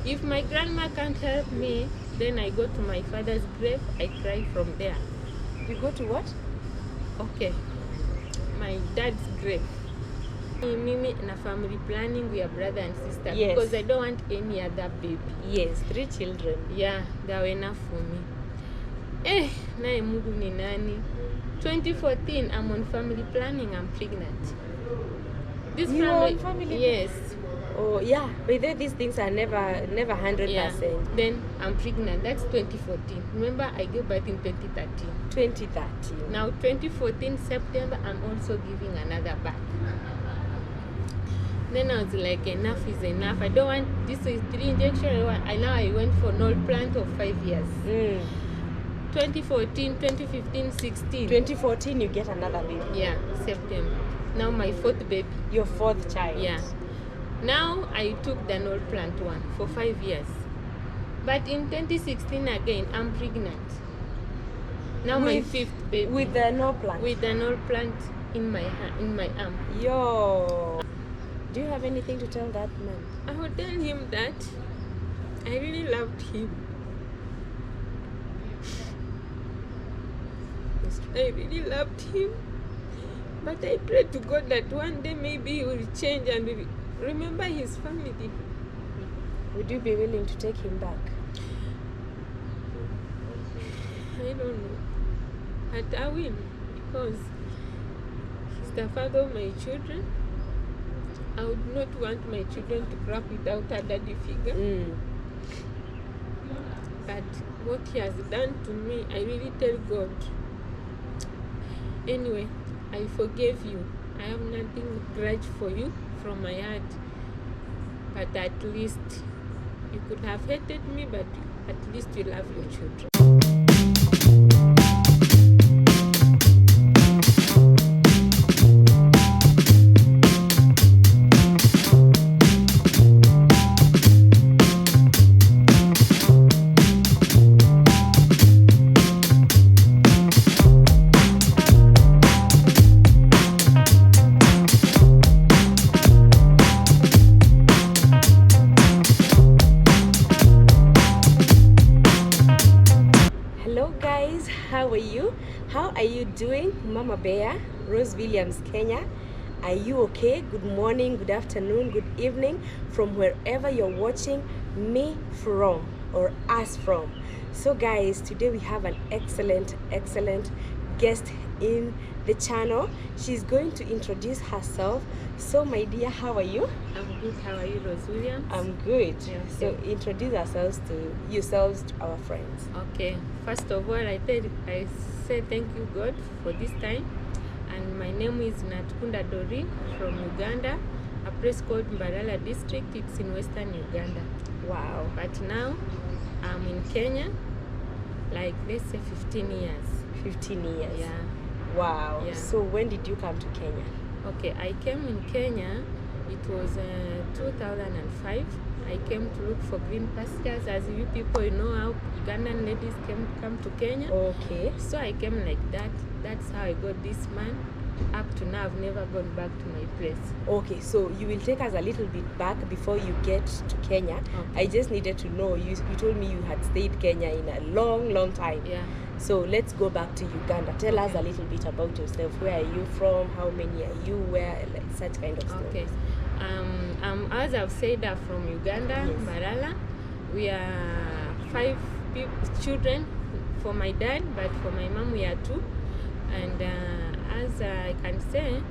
If my grandma can't help me, then I go to my father's grave. I cry from there. You go to what? Okay, my dad's grave. Mimi na family planning, we are brother and sister. Yes. Because I don't want any other baby. Yes, 3 children. Yeah, they were enough for me. Naye Mungu ni nani? 2014, I'm on family planning, I'm pregnant. This You are on family yes. Oh yeah, but these things are never 100%. Yeah. Then I'm pregnant. That's 2014. Remember, I gave birth in 2013. 2013. Now 2014 September, I'm also giving another birth. Then I was like, enough is enough. I don't want this is 3 injections. I went for an old plant of 5 years. 2014, 2015, 16. 2014 you get another baby. Yeah, September. Now my 4th baby. Your 4th child. Yeah. Now I took the null plant one for 5 years. But in 2016 again, I'm pregnant. Now my 5th baby. With the null plant? With the null plant in my arm. Yo. Do you have anything to tell that man? I would tell him that I really loved him. I really loved him. But I pray to God that one day maybe he will change and remember his family. Would you be willing to take him back? I don't know. But I will, because he's the father of my children. I would not want my children to grow up without a daddy figure. But what he has done to me, I really tell God. Anyway, I forgave you. I have nothing grudge for you from my heart. But at least you could have hated me, but at least you love your children. How are you doing? Mama Bear, Rose Williams, Kenya. Are you okay? Good morning, good afternoon, good evening from wherever you're watching me from or us from. So guys, today we have an excellent guest in the channel. She's going to introduce herself. So my dear, how are you? I'm good. How are you, Rose Williams? I'm good. Yeah, so introduce yourselves to our friends. Okay. First of all, I say thank you God for this time. And my name is Natkunda Dori from Uganda, a place called Mbarara district. It's in western Uganda. Wow. But now I'm in Kenya, like let's say 15 years. 15 years? Yeah. Wow. Yeah. So when did you come to Kenya? Okay, I came in Kenya, it was 2005. I came to look for green pastures. As you people, you know how Ugandan ladies come to Kenya. Okay. So I came like that. That's how I got this man. Up to now, I've never gone back to my place. Okay, so you will take us a little bit back before you get to Kenya. Okay. I just needed to know, you told me you had stayed Kenya in a long time. Yeah. So let's go back to Uganda. Tell us a little bit about yourself. Where are you from? How many are you? Where? Like such kind of stuff. Okay. As I've said, I'm from Uganda, Yes. Mbarara. We are 5 children for my dad, but for my mom we are 2. And as I can say,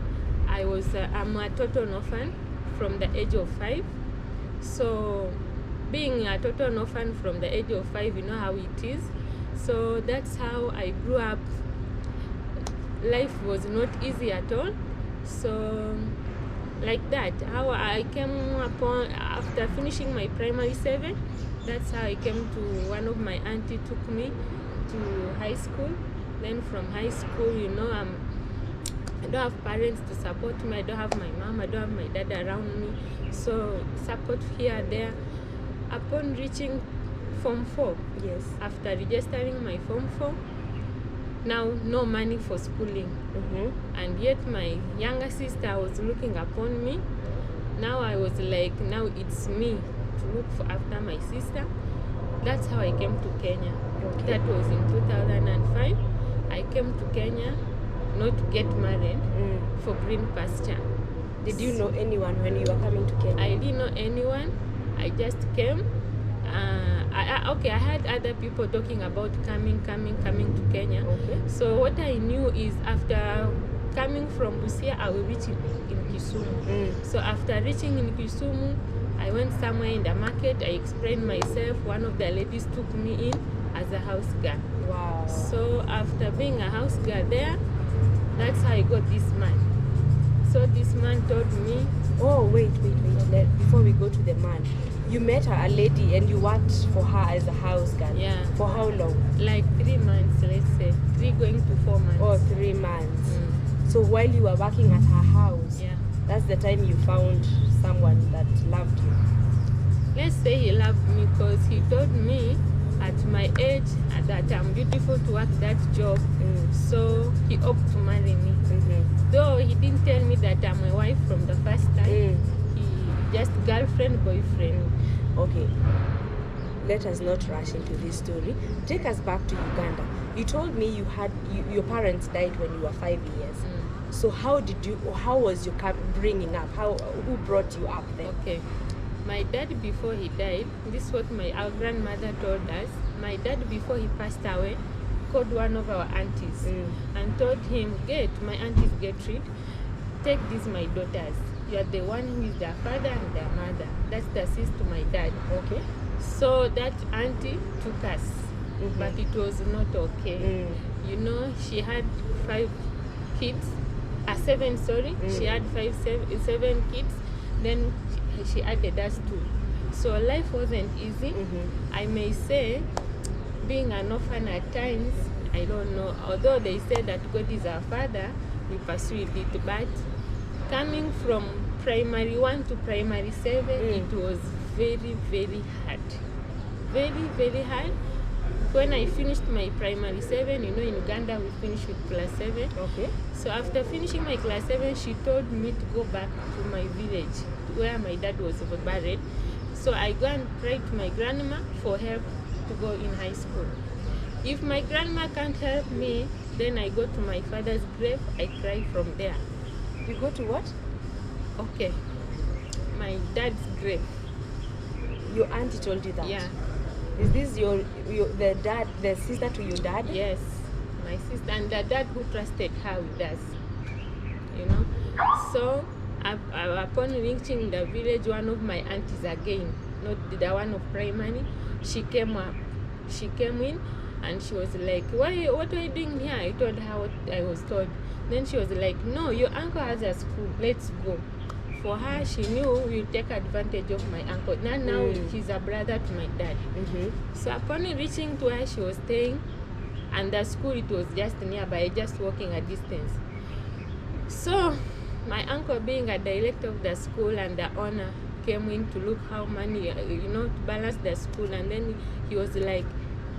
I'm a total orphan from the age of 5. So being a total orphan from the age of 5, you know how it is. So that's how I grew up. Life was not easy at all. So like that, how I came upon after finishing my primary 7, that's how I came to one of my auntie took me to high school. Then from high school, you know, I don't have parents to support me. I don't have my mom, I don't have my dad around me. So support here and there. Upon reaching Form 4, Yes. after registering my Form 4, now no money for schooling. And yet my younger sister was looking upon me. Now I was like, now it's me to look for after my sister. That's how I came to Kenya. Okay. That was in 2005. I came to Kenya not to get married, for green pasture. Did you know anyone when you were coming to Kenya? I didn't know anyone. I just came. I had other people talking about coming to Kenya. Okay. So what I knew is after coming from Busia, I will reach in Kisumu. So after reaching in Kisumu, I went somewhere in the market. I explained myself. One of the ladies took me in as a house girl. Wow. So after being a house girl there, that's how I got this man. So this man told me. Oh, wait. Before we go to the man, you met a lady and you worked for her as a house girl. Yeah. For how long? Like 3 months, let's say. 3 going to 4 months. Oh, 3 months. So while you were working at her house, Yeah. that's the time you found someone that loved you. Let's say he loved me because he told me at my age that I'm beautiful to work that job. So he hoped to marry me. Though he didn't tell me that I'm a wife from the first time. He just girlfriend, boyfriend. Okay. Let us not rush into this story. Take us back to Uganda. You told me your parents died when you were 5 years. So how was your bringing up? Who brought you up then? Okay. My dad, before he died, this is what our grandmother told us. My dad, before he passed away, called one of our aunties and told him, my aunties Gertrude, take these my daughters. You are the one who is their father and their mother. That's the sis to my dad. Okay. So that auntie took us, but it was not okay. You know, she had 5 kids, 7, sorry. She had 7 kids. Then she added us 2. So life wasn't easy. I may say, being an orphan at times, I don't know. Although they say that God is our father, we pursued it. But coming from primary 1 to primary 7, it was very, very hard. Very, very hard. When I finished my primary 7, you know, in Uganda we finished with class 7. Okay. So after finishing my class 7, she told me to go back to my village where my dad was buried. So I go and pray to my grandma for help to go in high school. If my grandma can't help me, then I go to my father's grave. I cry from there. You go to what? Okay. My dad's grave. Your auntie told you that? Yeah. Is this the sister to your dad? Yes, my sister, and the dad who trusted her with us, you know. So upon reaching the village, one of my aunties again, not the one of primary, she came up. She came in and she was like, what are you doing here? I told her what I was told. Then she was like, no, your uncle has a school, let's go. For her, she knew we'll take advantage of my uncle. Now he's a brother to my dad. So upon reaching to where she was staying, and the school, it was just nearby, just walking a distance. So my uncle, being a director of the school and the owner, came in to look how money, you know, to balance the school. And then he was like,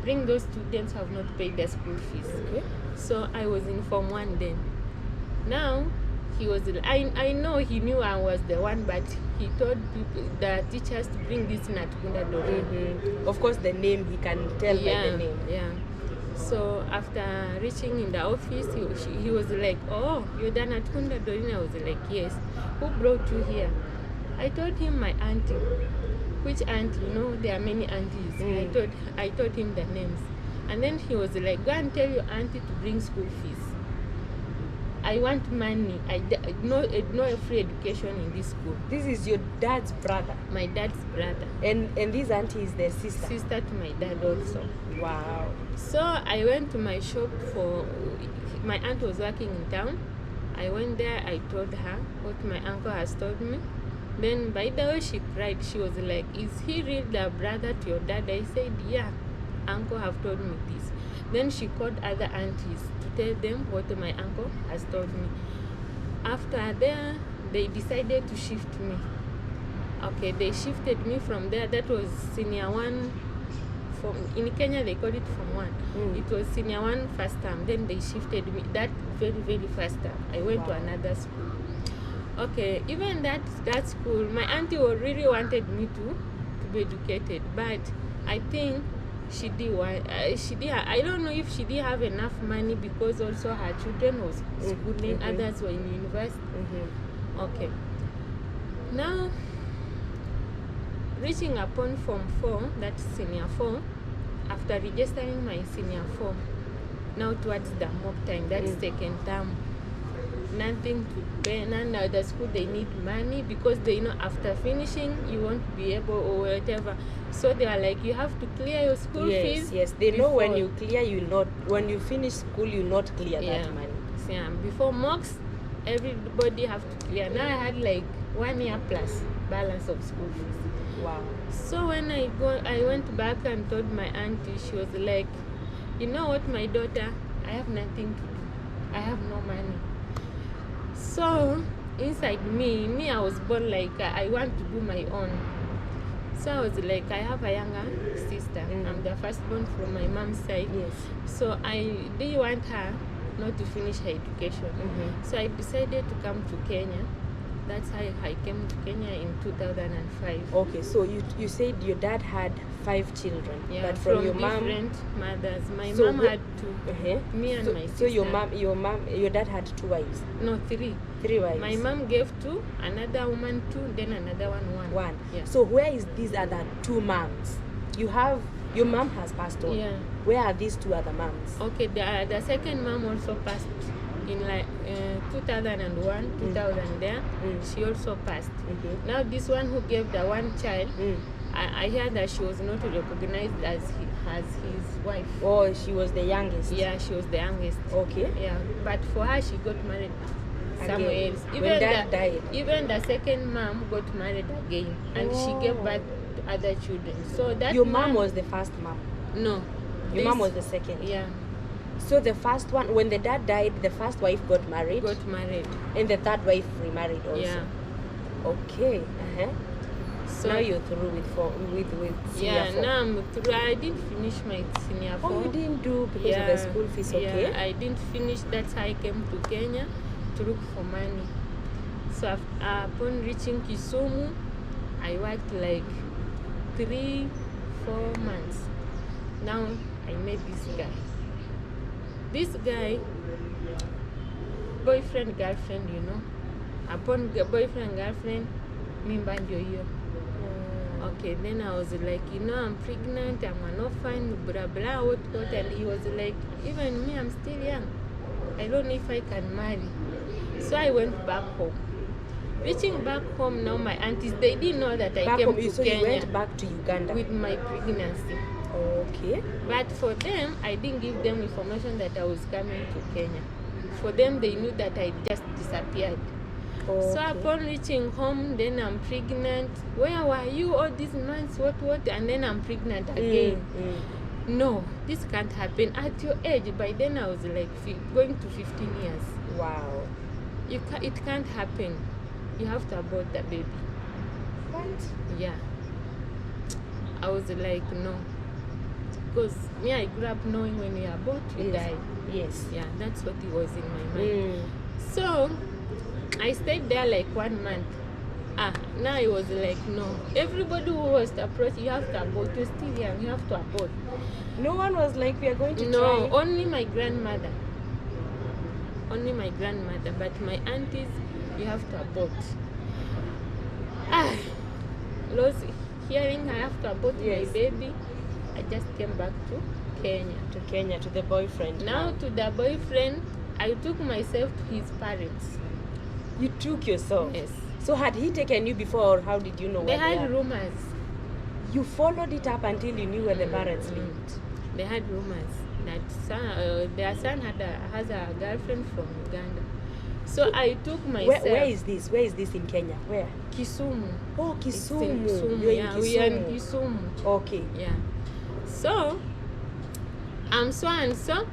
bring those students who have not paid their school fees. Okay. So I was in Form 1 then. Now, he was, I know he knew I was the one, but he told people, the teachers, to bring this Natkunda. Of course, the name he can tell by the name. Yeah. So after reaching in the office, he was like, oh, you're the Natkunda Dorina? I was like, yes. Who brought you here? I told him my auntie. Which auntie? You know, there are many aunties. I told him the names. And then he was like, go and tell your auntie to bring school fees. I want money. No free education in this school. This is your dad's brother? My dad's brother. And this auntie is their sister? Sister to my dad also. Wow. So I went to my shop my aunt was working in town. I went there, I told her what my uncle has told me. Then by the way she cried, she was like, is he really the brother to your dad? I said, yeah, uncle have told me this. Then she called other aunties to tell them what my uncle has told me. After there, they decided to shift me. Okay, they shifted me from there. That was senior 1. In Kenya, they call it Form 1. It was senior 1 first term. Then they shifted me. That very, very first term. I went to another school. Okay, even that school, my auntie really wanted me to be educated, but I think she did want, I don't know if she didn't have enough money, because also her children was schooling, others were in university. Okay. Now, reaching upon Form 4, that's Senior 4, after registering my Senior 4, now towards the mock time, that's second term, nothing to pay, none of the school, they need money, because they know after finishing, you won't be able or whatever. So they are like, you have to clear your school fees. Yes, they know when you clear, when you finish school, you not clear that money. Yeah, before mocks, everybody have to clear. Now I had like 1 year plus balance of school fees. Wow. So when I went back and told my auntie, she was like, you know what, my daughter, I have nothing to do. I have no money. So inside me, I was born like I want to do my own. So I was like, I have a younger sister. I'm the firstborn from my mom's side. Yes. So I didn't want her not to finish her education. So I decided to come to Kenya. That's how I came to Kenya in 2005. Okay, so you said your dad had 5 children, Yeah, but from your mom, different mothers. My So mom had 2. Me and my sister. So your dad had 2 wives. No, 3. 3 wives. My mom gave 2, another woman 2, then another one. 1. Yeah. So where is these other 2 moms? Your mom has passed on. Yeah. Where are these 2 other moms? Okay, the second mom also passed in like 2001, 2000 there. She also passed. Now this one who gave the one child, I heard that she was not recognized as his wife. Oh, she was the youngest. Yeah, she was the youngest. Okay. Yeah, but for her, she got married somewhere Again. else. When dad died. Even the second mom got married again, and she gave birth to other children. So that Your mom was the first mom. No. Your mom was the second. Yeah. So the first one, when the dad died, the first wife got married. Got married. And the third wife remarried also. Yeah. Okay. So now you're through with senior 4. Now I'm through. I didn't finish my Senior 4. Oh, you didn't do because of the school fees, okay? Yeah, I didn't finish. That's how I came to Kenya to look for money. So upon reaching Kisumu, I worked like 3-4 months. Now I met this guy. This guy, boyfriend, girlfriend, you know. Upon boyfriend, girlfriend, mimba ndio hiyo. Okay, then I was like, you know, I'm pregnant, I'm an orphan, blah, blah, what, and he was like, even me, I'm still young. I don't know if I can marry. So I went back home. Reaching back home now, my aunties, they didn't know that I came to Kenya. So you went back to Uganda? With my pregnancy. Okay. But for them, I didn't give them information that I was coming to Kenya. For them, they knew that I just disappeared. Okay. So upon reaching home, then I'm pregnant. Where were you all these months? What? And then I'm pregnant again. No, this can't happen. At your age, by then I was like going to 15 years. Wow. It can't happen. You have to abort the baby. What? Yeah. I was like, no. Because me, I grew up knowing when you abort, you die. Yes. Yeah, that's what it was in my mind. So I stayed there like 1 month. Now it was like, no. Everybody who was to approach, you have to abort. You're still young, you have to abort. No one was like, we are going to try. No, only my grandmother. Only my grandmother. But my aunties, you have to abort. Lost hearing I have to abort my baby, I just came back to Kenya. To Kenya, to the boyfriend. Now to the boyfriend, I took myself to his parents. You took yourself? Yes. So had he taken you before, or how did you know They where they had are? rumors. You followed it up until you knew where the parents lived? They had rumors that their son has a girlfriend from Uganda. So I took myself. Where is this? Where is this in Kenya? Where? Kisumu. Oh, Kisumu. Kisumu. You're Yeah, in Kisumu. we are in Kisumu. Okay. Yeah. So I'm so and so.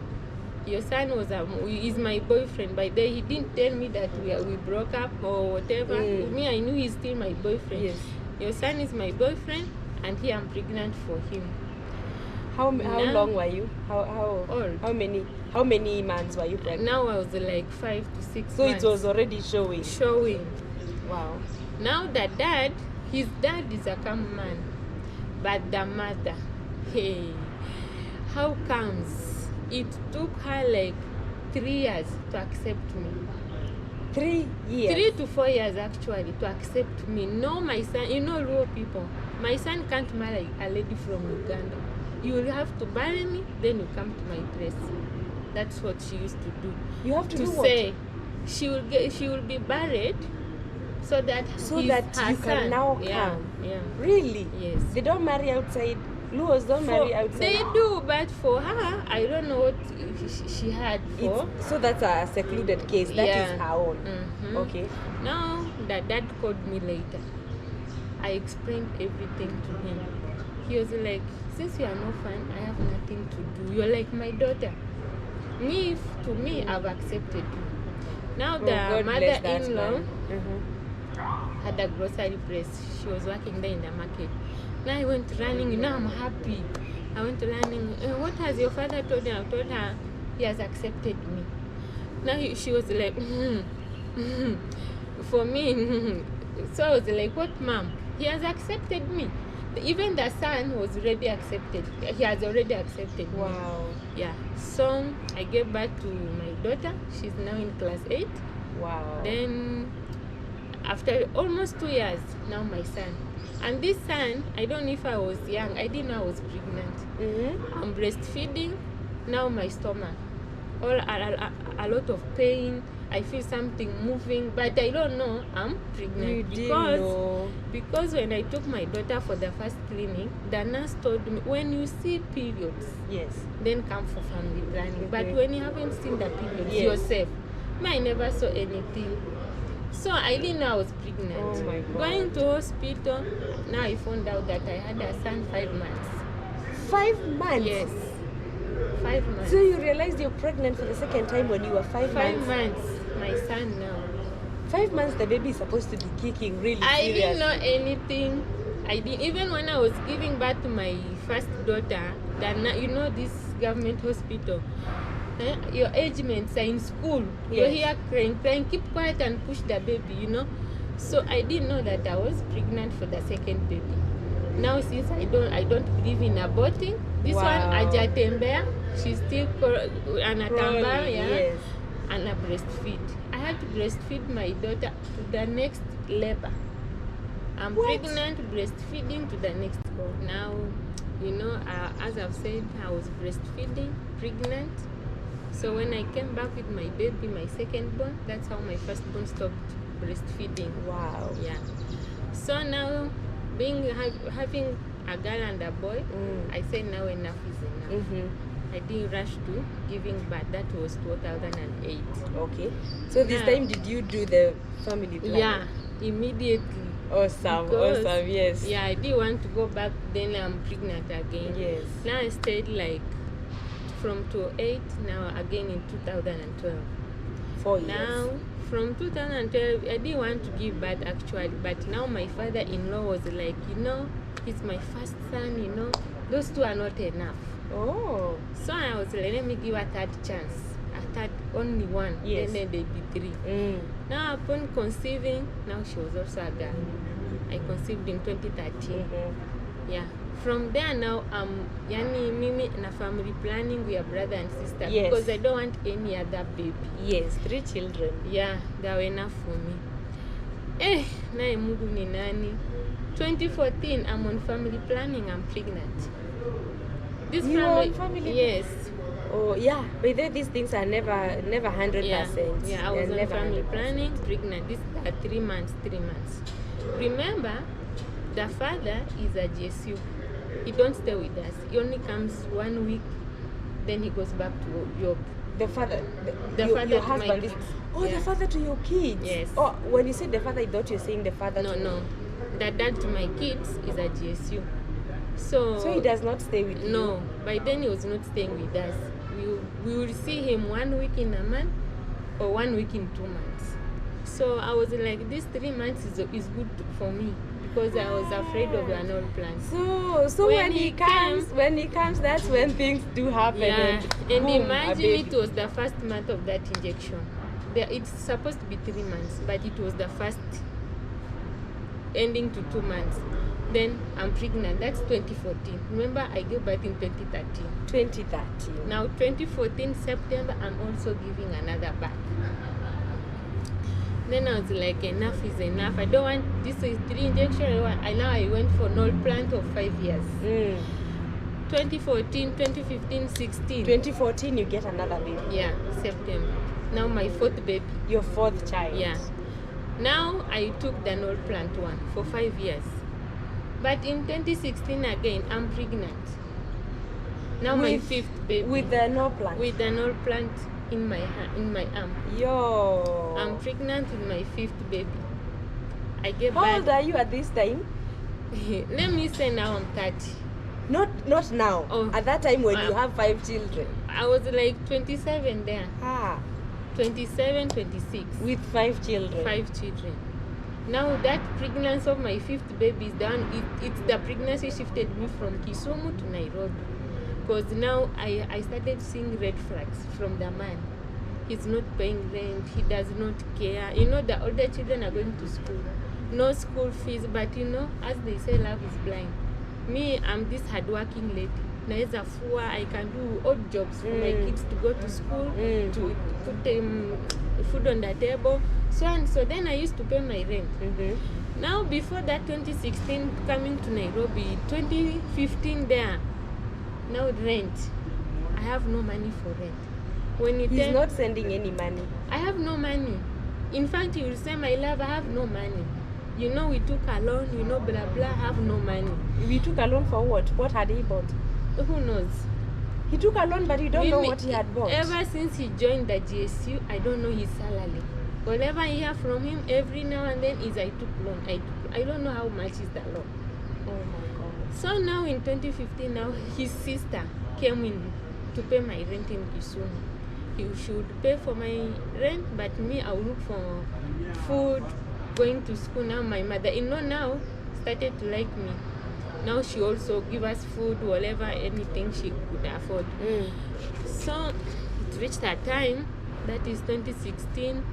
Your son is my boyfriend. By then he didn't tell me that we broke up or whatever. Me, I knew he's still my boyfriend. Yes. Your son is my boyfriend, and here I'm pregnant for him. How long were you? How old? How many months were you pregnant? Now I was like 5 to 6 So months. it was already showing. Wow. Now his dad is a camp man. But the mother, hey, how comes it took her like 3 years to accept me? 3 years. 3 to 4 years actually to accept me. No, my son, you know, Luo people, my son can't marry a lady from Uganda. You will have to marry me, then you come to my place. That's what she used to do. You have to do say she will be buried so that her you can son, now come. Yeah. Really? Yes. They don't marry outside. Luos don't marry outside. They do, but for her, I don't know what she had for. So that's a secluded case. That is her own. Mm-hmm. Okay. Now that dad called me later, I explained everything to him. He was like, since you are an orphan, I have nothing to do. You're like my daughter. To me, I've accepted you. Now the mother-in-law had a grocery place. She was working there in the market. Now I went running. Now I'm happy. I went running. What has your father told you? I told her he has accepted me. Now she was like, for me. So I was like, what, mom? He has accepted me. Even the son was already accepted. He has already accepted me. Wow. Yeah. So I gave birth to my daughter. She's now in class 8. Wow. Then after almost 2 years, now my son. And this son, I don't know if I was young. I didn't know I was pregnant. Mm-hmm. I'm breastfeeding. Now my stomach. A lot of pain. I feel something moving, but I don't know I'm pregnant. Because when I took my daughter for the first clinic, the nurse told me, when you see periods, yes, then come for family planning. Okay. But when you haven't seen the periods yourself, I never saw anything. So I didn't know I was pregnant. Oh my God. Going to hospital, now I found out that I had a son 5 months. 5 months? Yes. 5 months. So you realized you're pregnant for the second time when you were 5 months? 5 months. My son now. 5 months, the baby is supposed to be kicking really I serious. didn't know anything. Even when I was giving birth to my first daughter, you know this government hospital, your age mates are in school. Yes. You're here crying, keep quiet and push the baby, you know. So I didn't know that I was pregnant for the second baby. Now since I don't believe in aborting, this one ajatembea, she's still anatambaa, yes, and I breastfeed. I had to breastfeed my daughter to the next labor. I'm pregnant, breastfeeding to the next born. Now, you know, as I've said, I was breastfeeding, pregnant. So when I came back with my baby, my second born, that's how my first born stopped breastfeeding. Wow. Yeah. So now, having a girl and a boy, I said now enough is enough. Mm-hmm. I didn't rush to giving birth. That was 2008. Okay. So this time, did you do the family planning? Yeah, immediately. Awesome, awesome, yes. Yeah, I didn't want to go back, then I'm pregnant again. Yes. Now I stayed like from 2008, now again in 2012. 4 years. Now, from 2012, I didn't want to give birth actually, but now my father-in-law was like, you know, he's my first son, you know, those two are not enough. Oh. So I was like, let me give a third chance. Only one, yes, then they'd be 3. Now upon conceiving, now she was also a girl. I conceived in 2013. Yeah. From there now, yani mimi na family planning, we are brother and sister. Yes. Because I don't want any other baby. Yes, 3 children. Yeah, they were enough for me. Nae Mungu ni nani? 2014, I'm on family planning, I'm pregnant. This family? Yes. Oh yeah, but these things are never 100%. Yeah, I was on family planning, pregnant. This are 3 months. Remember, the father is a GSU. He don't stay with us. He only comes 1 week, then he goes back to job. The father, your husband is. Oh, the father to your kids. Yes. Oh, when you said the father, I thought you were saying the father. No. The dad to my kids is a GSU. So he does not stay with you? No, by then he was not staying with us. We will see him 1 week in a month or 1 week in 2 months. So I was like, this 3 months is good for me because I was afraid of an old plan. So when he comes, that's when things do happen. Yeah, and boom, imagine it was the first month of that injection. It's supposed to be 3 months, but it was the first ending to 2 months. Then I'm pregnant. That's 2014. Remember, I gave birth in 2013. 2013. Now 2014 September, I'm also giving another birth. Then I was like, enough is enough. I don't want, this is 3 injections. I went for null plant of 5 years. 2014, 2015, 16. 2014, you get another baby. Yeah, September. Now my 4th baby. Your 4th child. Yeah. Now I took the null plant one for 5 years. But in 2016 again, I'm pregnant. Now my 5th baby. With the null plant? With the null plant in my arm. Yo. I'm pregnant with my 5th baby. I gave birth. How old are you at this time? Let me say now I'm 30. Not now. Oh. At that time when you have 5 children. I was like 27 there. 27, 26. With 5 children. 5 children. Now that pregnancy of my 5th baby is done. It's the pregnancy shifted me from Kisumu to Nairobi. Because now I started seeing red flags from the man. He's not paying rent. He does not care. You know, the older children are going to school. No school fees. But you know, as they say, love is blind. Me, I'm this hardworking lady. Naeza fua, I can do odd jobs for my kids to go to school, to put food on the table, so and so. Then I used to pay my rent. Now, before that 2016 coming to Nairobi, 2015 there, now rent. I have no money for rent. When you He's not sending any money. I have no money. In fact, you will say, my love, I have no money. You know, we took a loan, you know, blah, blah, have no money. We took a loan for what? What had he bought? Who knows? He took a loan, but you don't know what he had bought. Ever since he joined the GSU, I don't know his salary. Whatever I hear from him every now and then is I took loan. I don't know how much is the loan. Oh my God. So now in 2015, now his sister came in to pay my rent in Kisumu. He should pay for my rent, but me, I will look for food, going to school. Now my mother-in-law now started to like me. Now she also give us food, whatever, anything she could afford. So it reached a time, that is 2016,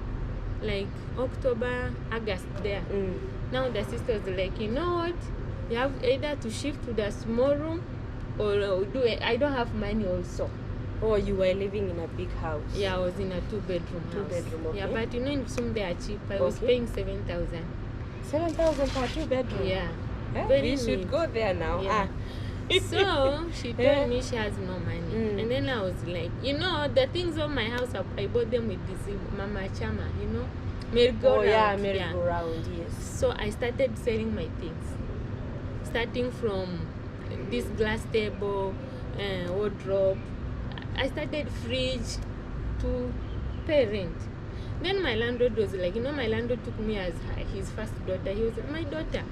like October, August there. Now the sister was like, you know what? You have either to shift to the small room or do it. I don't have money also. Oh, you were living in a big house. Yeah, I was in a 2-bedroom house. 2-bedroom, okay. Yeah, but you know in Kisumu they are cheap. I was paying 7,000. 7,000 for a 2-bedroom? Yeah. We should go there now. Yeah. So she told me she has no money. And then I was like, you know, the things of my house, I bought them with this Mama Chama, you know, merry-go-round. Oh yeah, merry-go-round, yes. So I started selling my things. Starting from this glass table, wardrobe. I started fridge to pay rent. Then my landlord was like, you know, my landlord took me as his first daughter. He was like, my daughter,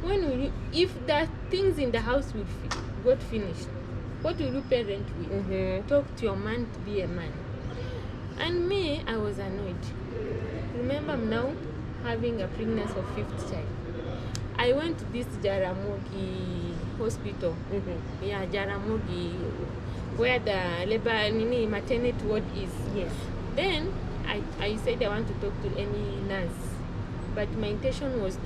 when will you, if the things in the house will got finished, what will you pay rent with? Talk to your man to be a man. And me, I was annoyed. Remember, I'm now having a pregnancy of 5th child. I went to this Jaramogi hospital. Yeah, Jaramogi, where the maternity ward is. Yes. Then I said I want to talk to any nurse, but my intention was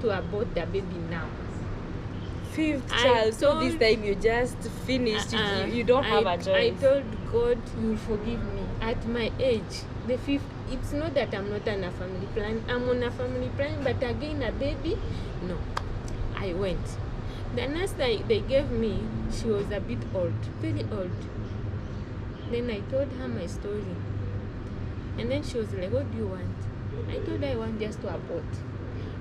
to abort the baby now. 5th child, so this time you just finished. You don't have a choice. I told God, you will forgive me. At my age, the 5th, it's not that I'm not on a family plan. I'm on a family plan, but again, a baby, no. I went. The nurse that they gave me, she was a bit old, very old. Then I told her my story. And then she was like, what do you want? I told her I want just to abort.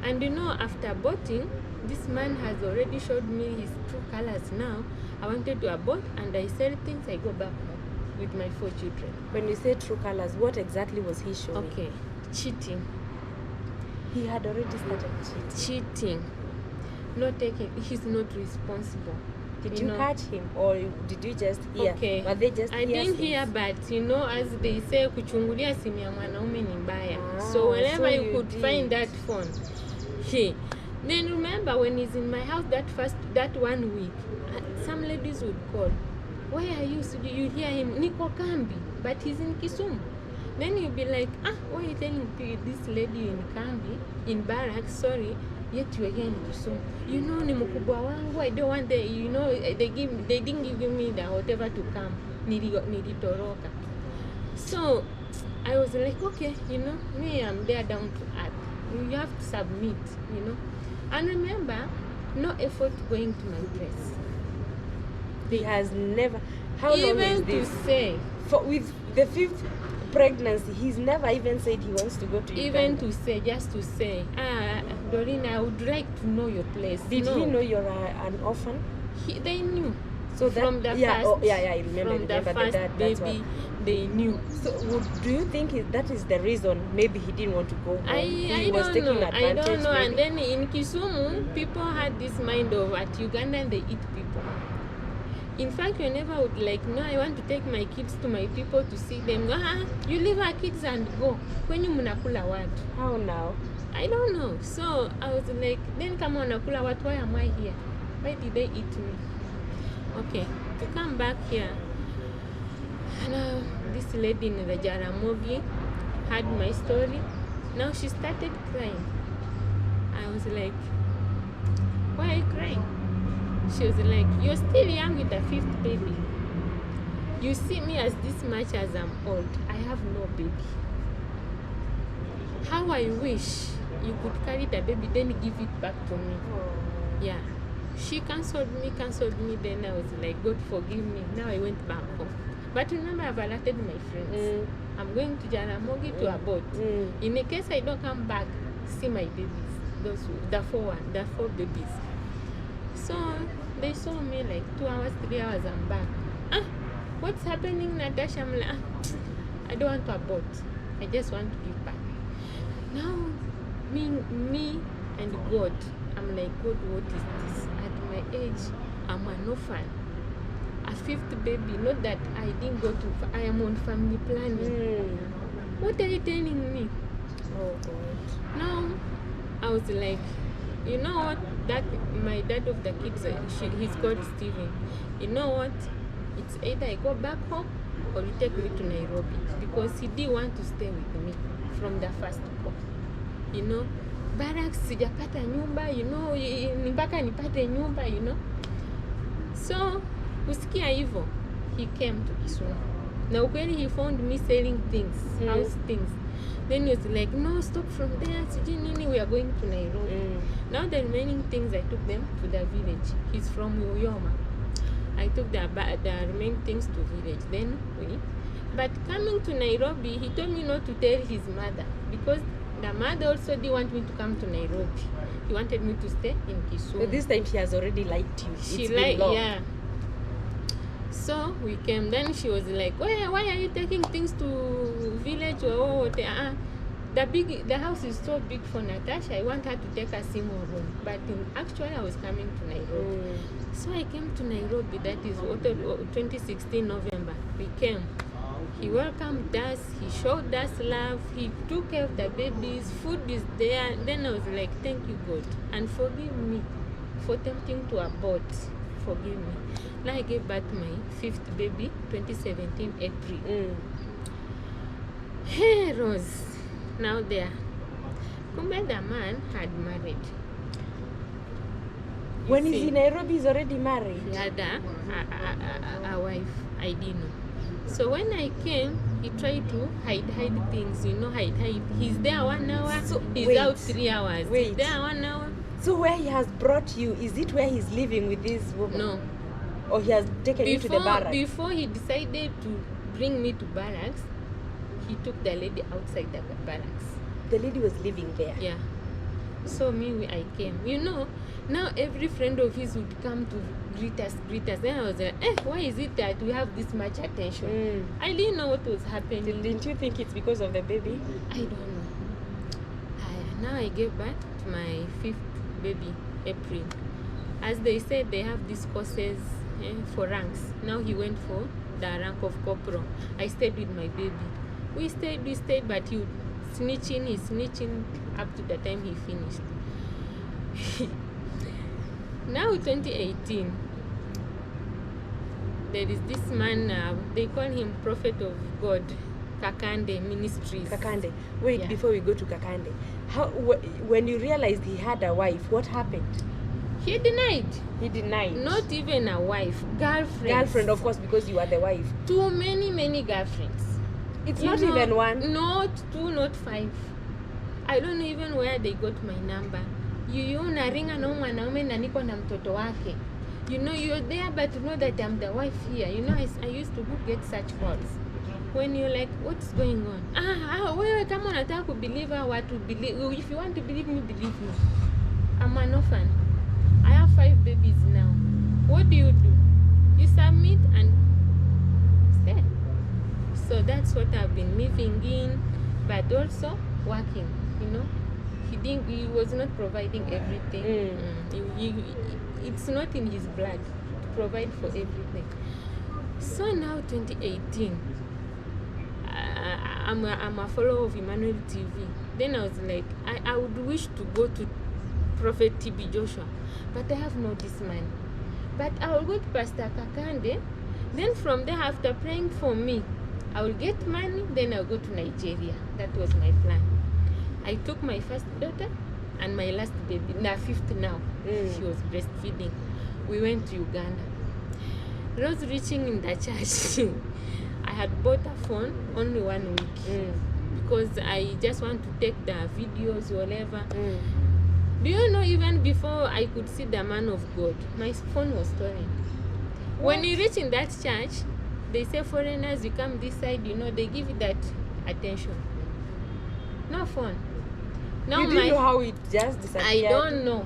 And you know, after aborting, this man has already showed me his true colors now. I wanted to abort and I sell things, I go back home with my 4 children. When you say true colors, what exactly was he showing? Okay, cheating. He had already started cheating. Not taking, he's not responsible. Did you catch him or did you just hear? Okay. Were they just I didn't hear, but you know, as they say, kuchungulia simu ya mwanaume ni mbaya. So whenever you could find that phone, then remember when he's in my house that 1 week, some ladies would call. Why are you? So you hear him, Niko Kambi, but he's in Kisumu. Then you'll be like, why are you telling this lady in Kambi, in barracks, sorry, yet you are here in Kisumu. You know, ni mkubwa wangu, I don't want the, you know, they didn't give me the whatever to come. Nilitoroka. So I was like, okay, you know, me, I'm there down to earth. You have to submit, you know. And remember, no effort going to my place. He has never. How long is Even this? to say, With the 5th pregnancy, he's never even said he wants to go to Uganda. even to say, just to say, Doreen, I would like to know your place. Did No. he know you're an orphan? They knew. So that, From the I remember. from the first that's baby, what. they knew. So do you think that is the reason maybe he didn't want to go home? I was don't taking know. I advantage, don't know. And maybe? then in Kisumu, people had this mind of at Uganda they eat people. In fact, whenever I would like, no, I want to take my kids to my people to see them. You leave our kids and go. When you munakula what? How now? I don't know. So I was like, then come on, nakula what? Why am I here? Why did they eat me? Okay, to come back here. Now this lady in the Jaramogi heard my story. Now she started crying. I was like, why are you crying? She was like, you're still young with a 5th baby. You see me as this much as I'm old. I have no baby. How I wish you could carry the baby, then give it back to me. Yeah. She cancelled me. Then I was like, God forgive me. Now I went back home. But remember, I've alerted my friends. I'm going to Jaramogi to abort. In a case I don't come back, see my babies. The 4 babies. So they saw me like 2 hours, 3 hours, I'm back. What's happening, Natasha? I'm like, I don't want to abort. I just want to give back. Now, me and God, I'm like, God, what is this? At my age, I'm an orphan. A 5th baby, not that I didn't go to, I am on family planning. What are you telling me? Oh, God. Now, I was like, you know what? That my dad of the kids, he's called Steven. You know what? It's either I go back home or you take me to Nairobi, because he didn't want to stay with me from the first call. You know, barracks sijapata nyumba, you know, mpaka nipate nyumba, you know. So kusikia hivyo, he came to Kisumu. Na ukweli he found me selling things, house things. Then he was like, no, stop from there, we are going to Nairobi. Now the remaining things, I took them to the village. He's from Uyoma. I took the remaining things to village. Then but coming to Nairobi, he told me not to tell his mother, because the mother also didn't want me to come to Nairobi. He wanted me to stay in Kisumu. So this time she has already liked you. She it's been long. Yeah. So we came. Then she was like, why are you taking things to village or what? The house is so big for Natasha. I want her to take a single room. But actually, I was coming to Nairobi. So I came to Nairobi. That is 2016 November. We came. He welcomed us. He showed us love. He took care of the babies. Food is there. Then I was like, thank you, God. And forgive me for tempting to abort. Forgive me. Now I gave birth to my 5th baby, 2017 April. Hey, Rose. Now there. Kumbe the man had married. When he's in Nairobi, he's already married. He had a wife. I didn't know. So when I came, he tried to hide things, you know, hide. He's there 1 hour, he's out 3 hours. He's there 1 hour. So where he has brought you, is it where he's living with this woman? No. Or he has taken you to the barracks? Before he decided to bring me to barracks, he took the lady outside the barracks. The lady was living there? Yeah. So I came. You know, now every friend of his would come to greet us. Then I was like, why is it that we have this much attention? I didn't know what was happening. Didn't you think it's because of the baby? I don't know. Now I gave birth to my 5th baby, April. As they said, they have these courses for ranks. Now he went for the rank of corporal. I stayed with my baby. We stayed, but he's snitching up to the time he finished. Now 2018, there is this man, they call him Prophet of God, Kakande Ministries. Kakande. Wait, Yeah. before we go to Kakande, when you realized he had a wife, what happened? He denied. He denied. Not even a wife, girlfriend. Girlfriend, of course, because you are the wife. Too many girlfriends. It's You not know, even one. Not 2, not 5. I don't know even where they got my number. You unaringa na mwanaume na niko na mtoto wake. You know, you're there, but you know that I'm the wife here. You know, I used to get such calls. When you're like, what's going on? Wewe kama unataka kubelieve watu believe. If you want to believe me, believe me. I'm an orphan. I have 5 babies now. What do? You submit and stay. So that's what I've been living in, but also working. You know, he was not providing everything. It's not in his blood to provide for everything. So now 2018, I'm a follower of Emmanuel TV. Then I was like, I would wish to go to Prophet TB Joshua, but I have no this money. But I will go to Pastor Kakande. Then from there, after praying for me, I will get money. Then I'll go to Nigeria. That was my plan. I took my first daughter and my last baby, the 5th now. She was breastfeeding. We went to Uganda. I was reaching in the church. I had bought a phone only 1 week because I just want to take the videos, whatever. Do you know, even before I could see the man of God, my phone was stolen. When you reach in that church, they say foreigners, you come this side, you know, they give you that attention. No phone. Now You didn't know how it just disappeared? I don't know.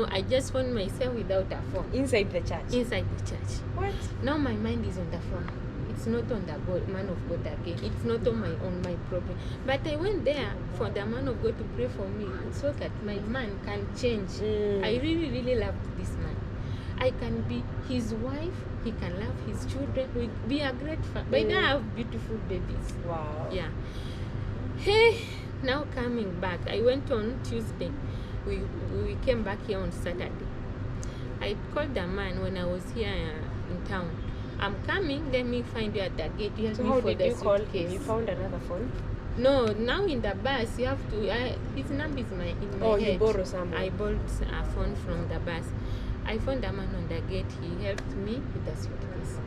I just found myself without a phone. Inside the church? Inside the church. What? Now my mind is on the phone. It's not on the God, man of God again. It's not on my problem. But I went there for the man of God to pray for me so that my man can change. I really loved this man. I can be his wife. He can love his children. We be a great family. But I have beautiful babies. Wow. Yeah. Hey, now coming back. I went on Tuesday. We came back here on Saturday. I called the man when I was here in town. I'm coming, let me find you at the gate. You help So me how for did the you call? suitcase. You found another phone? No, now in the bus you have to. His number is in my Oh, head. you borrow somewhere. I bought a phone from the bus. I found a man on the gate. He helped me with the suitcase.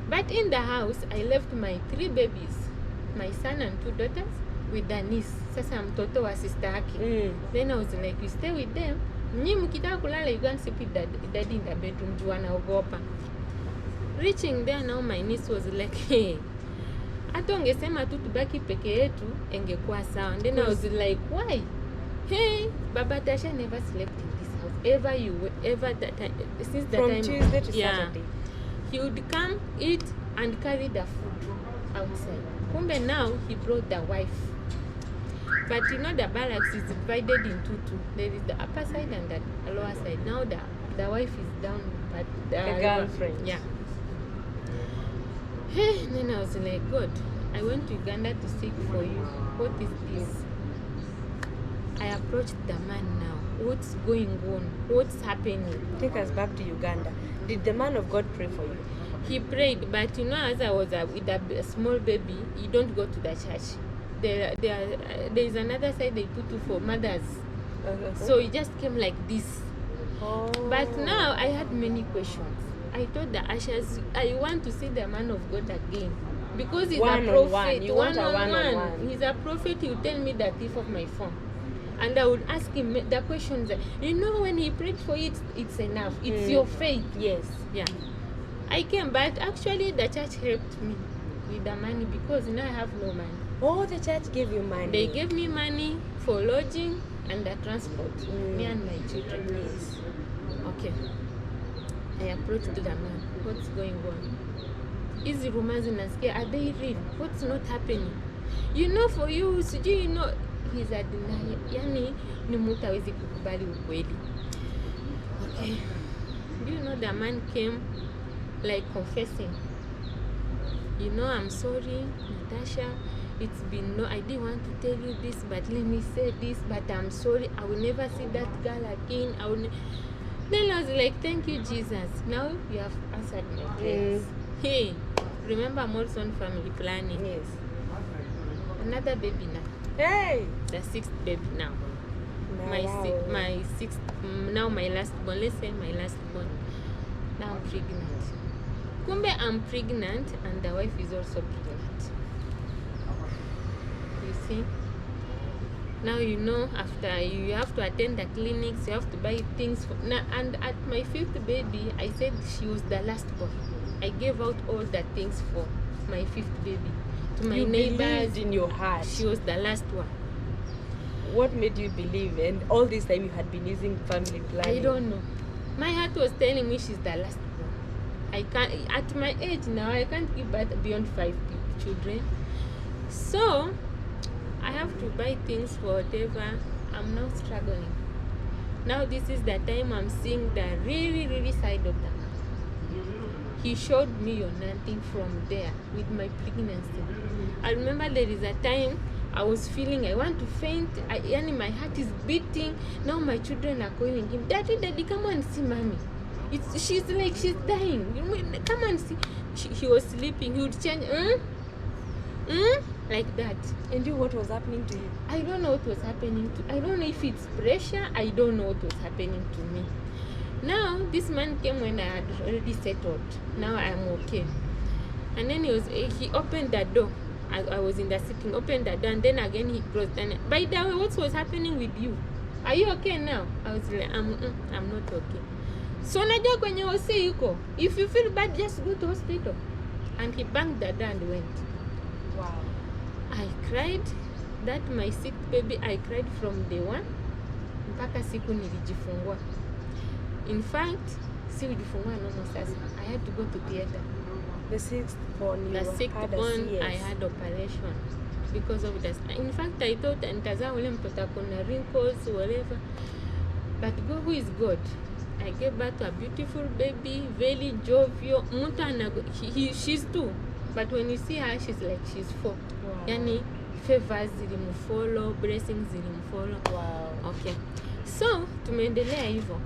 But in the house, I left my 3 babies, my son and 2 daughters, with the niece. Sasa mtoto wa sister yake. Then I was like, you stay with them. Nyi mkitaka kulala, you go and sleep with daddy in the bedroom. Juu anaogopa. Reaching there now, my niece was like, hey, hata ungesema tu tubaki peke yetu engekuwa sawa. And then I was like, why? Hey, Baba Tasha never slept in this house since that From time. Tuesday to Saturday. He would come, eat, and carry the food outside. Kumbe now he brought the wife. But you know the barracks is divided into 2. There is the upper side and the lower side. Now the wife is down, but the girlfriend. Yeah. Hey, then I was like, God, I went to Uganda to seek for you. What is this? I approached the man now. What's going on? What's happening? Take us back to Uganda. Did the man of God pray for you? He prayed, but you know, as I was with a small baby, you don't go to the church. There is another side they put you for mothers. So it just came like this. Oh. But now I had many questions. I told the ushers, I want to see the man of God again. Because he's a prophet. You want a one-on-one. He's a prophet. He will tell me the thief of my phone. And I would ask him the questions. You know, when he prayed for it, it's enough. It's your faith. Yes. Yeah. I came, but actually the church helped me with the money because now I have no money. Oh, the church gave you money. They gave me money for lodging and the transport. Me and my children. Yes. Okay. I approached the man. What's going on? Hizi rumors nasikia, are they real? What's not happening? You know, for you, sijui, you know, he's a denier. Yani, ni mtu hawezi kukubali ukweli. Okay. Do you know the man came like confessing? You know, I'm sorry, Natasha. It's been I didn't want to tell you this, but let me say this, but I'm sorry. I will never see that girl again. Then I was like, thank you, Jesus. Now you have answered my prayers. Hey, remember, I'm also on family planning. Yes. another baby now. Hey! The 6th baby now. Wow. My 6th, now my last born. Let's say my last born. Now I'm pregnant. Kumbe I'm pregnant and the wife is also pregnant. You see? Now you know, after you have to attend the clinics, you have to buy things. And at my 5th baby, I said she was the last born. I gave out all the things for my 5th baby to my neighbors. Believed in your heart. She was the last one. What made you believe? And all this time you had been using family planning. I don't know. My heart was telling me she's the last one. I can't. At my age now, I can't give birth beyond 5 children. So I have to buy things for whatever. I'm now struggling. Now this is the time I'm seeing the really side of the man. He showed me your nothing from there with my pregnancy. I remember there is a time I was feeling I want to faint. My heart is beating. Now my children are calling him, Daddy, come and see mommy. She's like she's dying. Come and see. He was sleeping. He would change. Like that. And what was happening to you? I don't know what was happening to. I don't know if it's pressure. I don't know what was happening to me. Now this man came when I had already settled. Now I'm okay. And then he opened the door. I was in the sitting, opened the door, and then again he closed. And by the way, what was happening with you? Are you okay now? I was like, I'm not okay. So najua kwenye wase yuko. If you feel bad, just go to hospital. And he banged the door and went. Wow. I cried. That my 6th baby, I cried from day 1 mpaka siku nilijifungua. In fact, si ujifungua nono sasa. I had to go to theater. The 6th born, the 6th born, I had operation because of that. In fact, I thought nitazaa ule mtoto akona wrinkles, whatever. But God, who is God? I gave birth to a beautiful baby, very jovial. She's 2. But when you see her, she's like she's 4. Wow. Yani, favors zilimfollow, blessings zilimfollow. Wow. Okay. So, tumeendelea hivyo.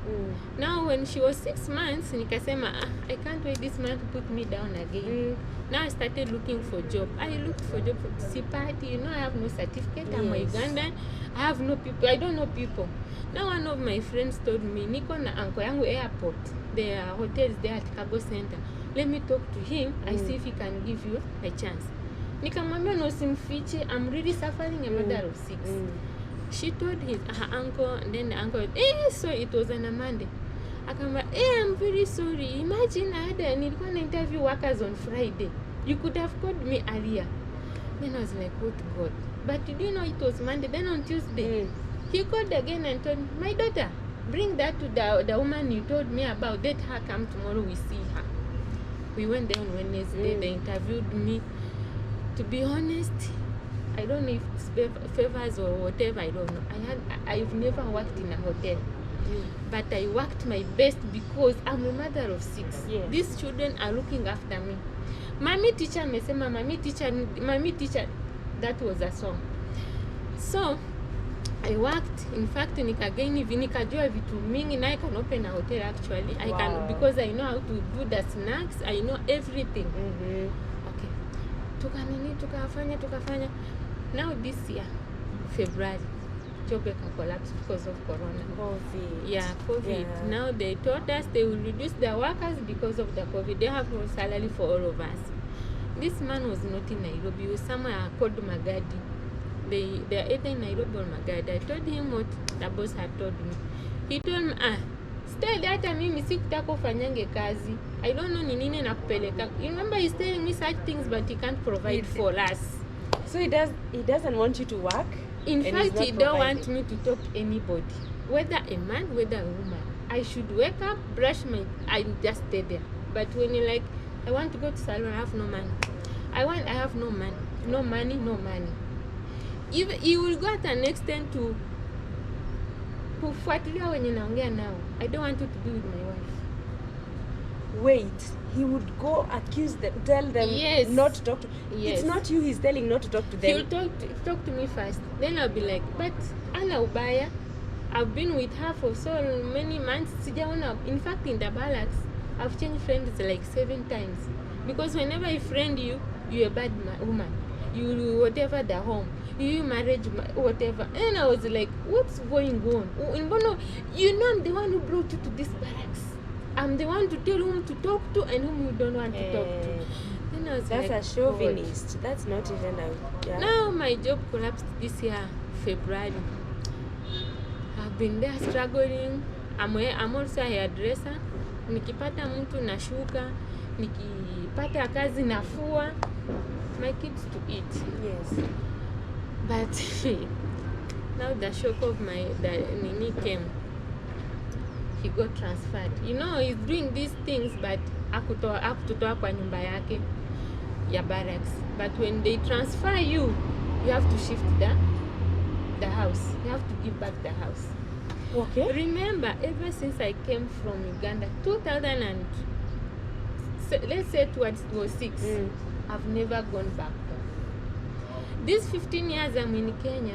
Now, when she was 6 months, nikasema, I can't wait this man to put me down again. Now, I started looking for job. I looked for job for Sipati. I have no certificate. Yes. I'm a Ugandan. I have no people. I don't know people. Now, one of my friends told me, niko na uncle yangu airport. There are hotels there at Cargo Center. Let me talk to him. I see if he can give you a chance. Nikamwambia no simfiche. I'm really suffering a mother of 6. She told her uncle, and then the uncle, so it was on a Monday. Akamba, I'm very sorry. Imagine I had an interview workers on Friday. You could have called me earlier. Then I was like, what God? But you didn't know it was Monday. Then on Tuesday, he called again and told me, my daughter, bring that to the woman you told me about. Let her come tomorrow, we see her. We went there on Wednesday. They interviewed me. To be honest, I don't know if it's favors or whatever, I don't know. I've never worked in a hotel. But I worked my best because I'm a mother of 6. Yes. These children are looking after me. Mommy teacher mesema, mommy teacher, that was a song. So, I worked, in fact, nikajua vitu mingi, now I can open a hotel actually. I can, because I know how to do the snacks, I know everything. Okay. Tukafanya. Now this year, February, job collapsed because of Corona. COVID. Yeah, COVID. Yeah. Now they told us they will reduce the workers because of the COVID. They have no salary for all of us. This man was not in Nairobi. He was somewhere called Magadi. They are either in Nairobi or Magadi. I told him what the boss had told me. He told me, stay there hata mimi sikutaka ufanyange kazi. I don't know ni nini nakupeleka. You remember he's telling me such things, but he can't provide for us. So he doesn't want you to work? In fact, he don't want me to talk to anybody. Whether a man, whether a woman. I should wake up, brush my... I just stay there. But when you're like, I want to go to salon, I have no money. I have no money. No money. Even he will go at an extent to kufuatilia wenye naongea nao. I don't want you to be with my wife. Wait, he would go accuse them, tell them not to talk to... It's not you he's telling not to talk to them. He'll talk to me first. Then I'll be like, but ana ubaya. I've been with her for so many months. Sijaona. In fact, in the barracks, I've changed friends like 7 times. Because whenever I friend you, you're a bad woman. you whatever the home, you marriage, whatever. And I was like, what's going on? I'm the one who brought you to this barracks. I'm the one to tell whom to talk to and whom you don't want to talk to. Then I was That's like, a chauvinist. God. That's not even a... Yeah. Now my job collapsed this year, February. I've been there struggling. I'm also a hairdresser. Nikipata mtu nashuka, nikipata kazi nafua, my kids to eat. Yes. But now the shock of the Nini came. He got transferred. He's doing these things, but hakutoa kwa nyumba yake ya barracks. But when they transfer you, you have to shift the house. You have to give back the house. Okay. Remember, ever since I came from Uganda, 2000 and let's say towards 2006, I've never gone back home. These 15 years I'm in Kenya,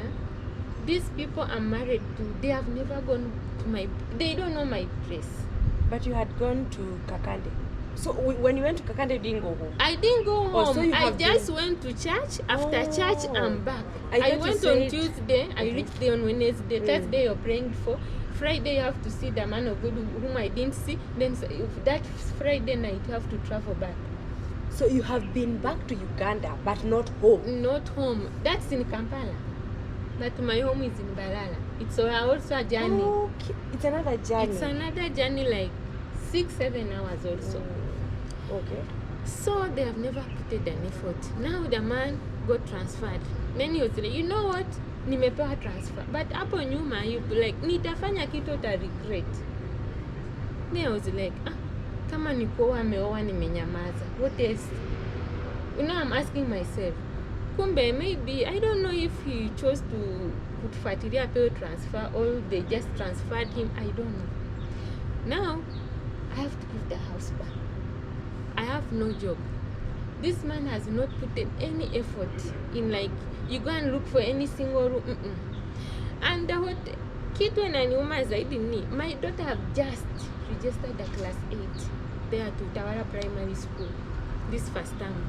these people I'm married to, they have never gone to they don't know my place. But you had gone to Kakande. So when you went to Kakande, you didn't go home? I didn't go home. So I just went to church. After church, I'm back. I went on Tuesday. I reached there on Wednesday. Thursday, you're praying for. Friday, you have to see the man of God whom I didn't see. Then that Friday night, you have to travel back. So you have been back to Uganda, but not home? Not home. That's in Kampala. But my home is in Balala. It's also a journey. Okay. It's another journey. It's another journey, like 6-7 hours also. Okay. So they have never put an effort. Now the man got transferred. Then he was like, you know what? Nimepewa transfer. But hapo nyuma, you be like, nitafanya kitu uta regret. Then I was like, kama nikuoa ameoa nimenyamaza. What else? I'm asking myself, kumbe maybe, I don't know if he chose to kutufuatilia pewe transfer or they just transferred him. I don't know. Now, I have to give the house back. I have no job. This man has not put in any effort in, like, you go and look for any single room. And what kitu inaniuma zaidi ni my daughter have just registered at class 8 there to Tawara Primary School this first time.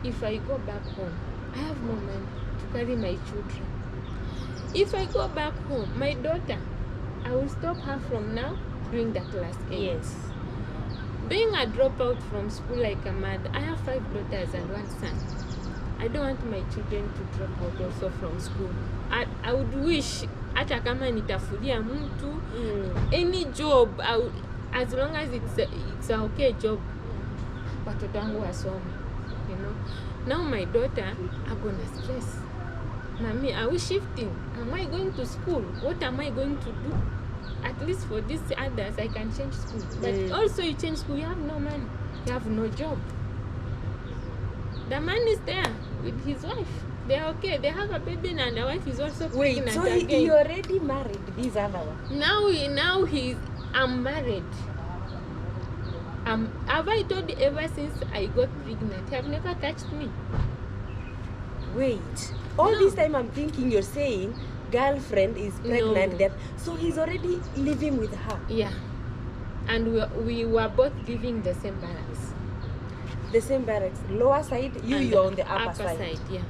If I go back home, I have no money to carry my children. If I go back home, my daughter, I will stop her from now doing the class 8. Yes. Being a dropout from school like a mother, I have 5 daughters and 1 son. I don't want my children to drop out also from school. I would wish, hata kama nitafulia mtu, any job, as long as it's a okay job, watoto wangu wasome. Now my daughter are gonna stress. Mommy, are we shifting? Am I going to school? What am I going to do? At least for these others, I can change school. But also you change school, you have no money. You have no job. The man is there with his wife. They are okay. They have a baby and the wife is also pregnant. Wait, so he already married this other one? Now I'm married. Have I told you ever since I got pregnant, he have never touched me. Wait, all this time I'm thinking you're saying girlfriend is pregnant. No. So he's already living with her? Yeah. And we were both living the same barracks. The same barracks, lower side, you're on the upper side. Yeah.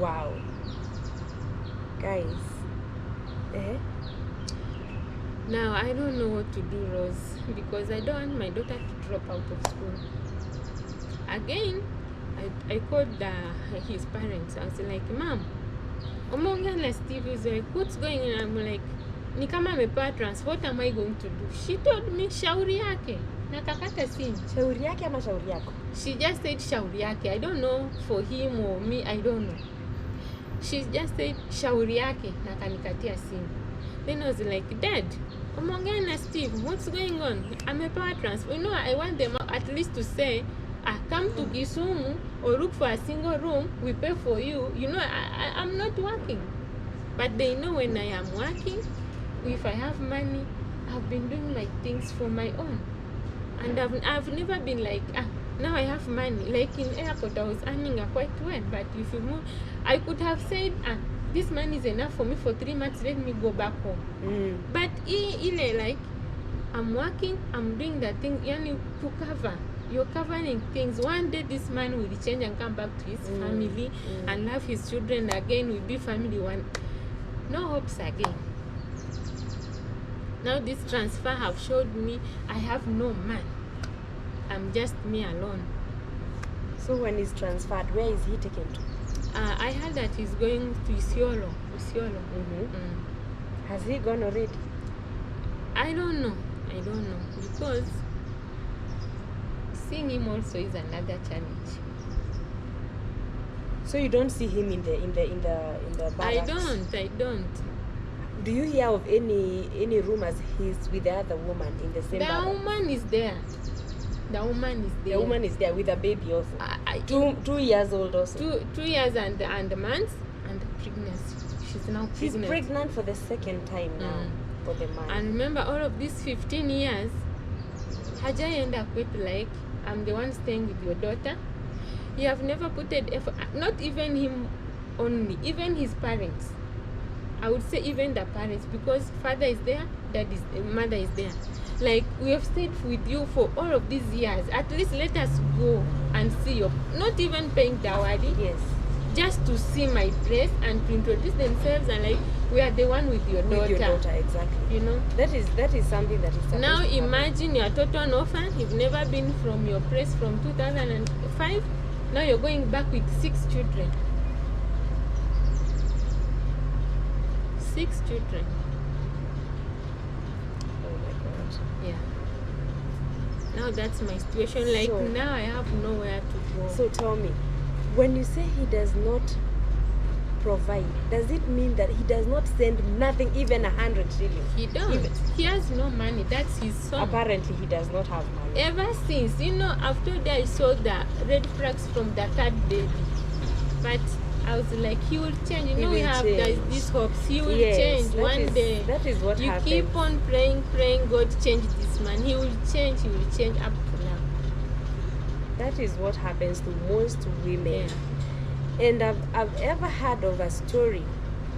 Wow. Guys. Now I don't know what to do, Rose, because I don't want my daughter to drop out of school. Again, I called his parents. I was like, Mom, umeongea na Steve is like, what's going on? I'm like, ni kama amepewa transfer, what am I going to do? She told me shauri yake. Nakakata simu. Shauri yake ama shauri yako? She just said shauri yake. I don't know for him or me, I don't know. She just said shauri yake na kanikatia simu. Then I was like, Dad, umeongea na Steve, what's going on? Amepewa transfer. I want them at least to say, come to Kisumu or look for a single room, we pay for you. I'm not working. But they know when I am working, if I have money, I've been doing my things for my own. And I've never been like, now I have money. Like in airport, I was earning quite well. But if you move, I could have said, this money is enough for me for 3 months, let me go back home. But like, I'm working, I'm doing that thing, to cover. You're covering things. One day this man will change and come back to his family and love his children again. Will be family one. No hopes again. Now this transfer have showed me I have no man. I'm just me alone. So when he's transferred, where is he taken to? I heard that he's going to Isiolo. Has he gone already? I don't know because seeing him also is another challenge. So you don't see him in the barracks? I don't. Do you hear of any rumors he's with the other woman in the same barracks? The woman is there. The woman is there with a baby also. 2 years old also. 2 years and months and pregnancy. She's now pregnant. She's pregnant for the second time now for the man. And remember, all of these 15 years, Hajai end up with like, I'm the one staying with your daughter. You have never put an effort. Not even him only, even his parents. I would say even the parents, because father is there, mother is there. Like, we have stayed with you for all of these years. At least let us go and see your, not even paying dowry. Yes. Just to see my place and to introduce themselves and like, we are the one with your daughter. With your daughter, exactly. You know? That is something that is supposed now to imagine you're total an orphan. You've never been from your place from 2005. Now you're going back with 6 children. 6 children. Oh my God. Yeah. Now that's my situation. Like, So- now I have nowhere to go. So tell me, when you say he does not provide, does it mean that he does not send nothing, even 100 shillings? he don't. He has no money. That's his son. Apparently, he does not have money. Ever since, after that I saw the red flags from the 3rd baby. But I was like, he will change. He We will have change. these hopes. He will Yes, change that one is- day. that is what you happens. keep on praying, God change this man. He will change up to now. That is what happens to most women. Yeah. And I've ever heard of a story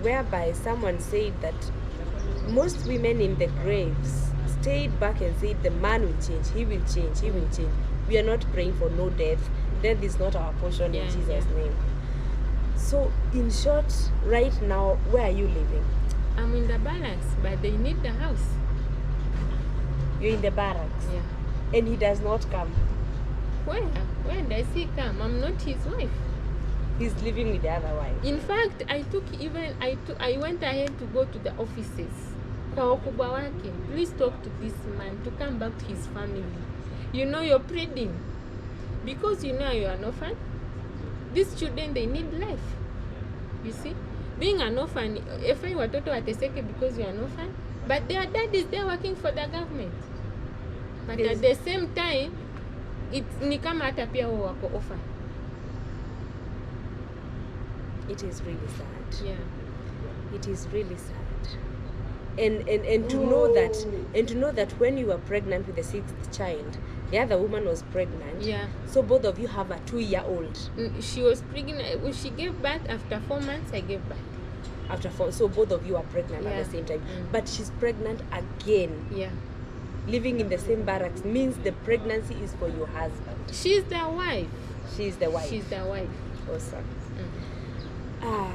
whereby someone said that most women in the graves stayed back and said the man will change, he will change, he will change. We are not praying for no death. Death is not our portion in Yeah, Jesus' yeah. name. So in short, right now, where are you living? I'm in the barracks, but they need the house. You're in the barracks. Yeah. And he does not come. Where does he come? I'm not his wife. He's living with the other wife. In fact, I went ahead to go to the offices. Kwa wakubwa wake, please talk to this man to come back to his family. You're pleading. Because you're an orphan. These children, they need life. You see? Being an orphan, if I were watoto wateseke because you're an orphan, but their dad is there working for the government. But Yes. at the same time, ni kama hata pia wao wako orphan. It is really sad. Yeah. It is really sad. And to know that when you were pregnant with the 6th child, the other woman was pregnant. Yeah. So both of you have a 2-year-old She was pregnant. When she gave birth, after 4 months, I gave birth. after 4. So both of you are pregnant Yeah. at the same time. Mm. But she's pregnant again. Yeah. Living in the same barracks means the pregnancy is for your husband. She's the wife. She's the wife. She's the wife. Awesome. Mm.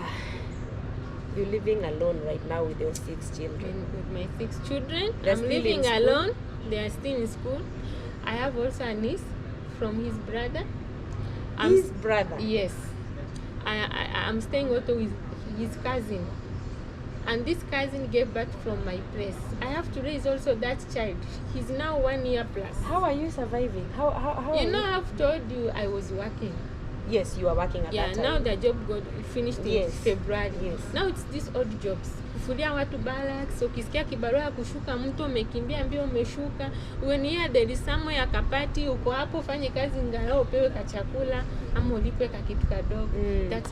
You're living alone right now with your 6 children. With my 6 children, They're I'm still in living school? alone. They are still in school. I have also a niece from his brother. His brother. Yes. I'm staying also with his cousin. And this cousin gave birth from my place. I have to raise also that child. He's now 1 year plus. How are you surviving? How are you? I've told you I was working. Yes, you are working at Yeah, that time. now the job got finished in Yes. February. Yes. Now it's these odd jobs. Kufulia watu barracks, ukisikia kibarua ya kushuka mtu umekimbia mbio umeshuka. When here there is somewhere ya kapati, uko hapo ufanye kazi ngalao upewe ka chakula ama ulipe ka kitu kadogo. That's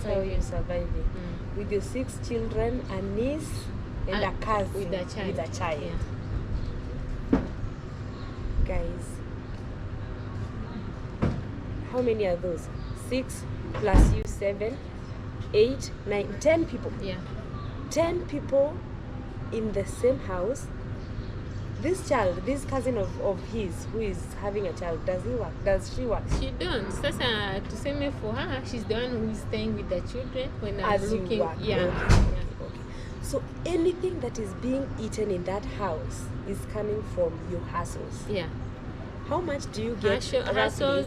how you're surviving. With your 6 children, a niece and a cousin with a child. Yeah. Guys, how many are those? 6 plus you, 7, 8, 9, 10 people. Yeah. 10 people in the same house, This child, this cousin of his who is having a child, does he work? Does she work? She don't. Sasa tuseme for her, she's the one who is staying with the children when I'm As looking. you work. Yeah. Okay. Yeah. Okay. So anything that is being eaten in that house is coming from your hustles. Yeah. How much do you get? Hustles,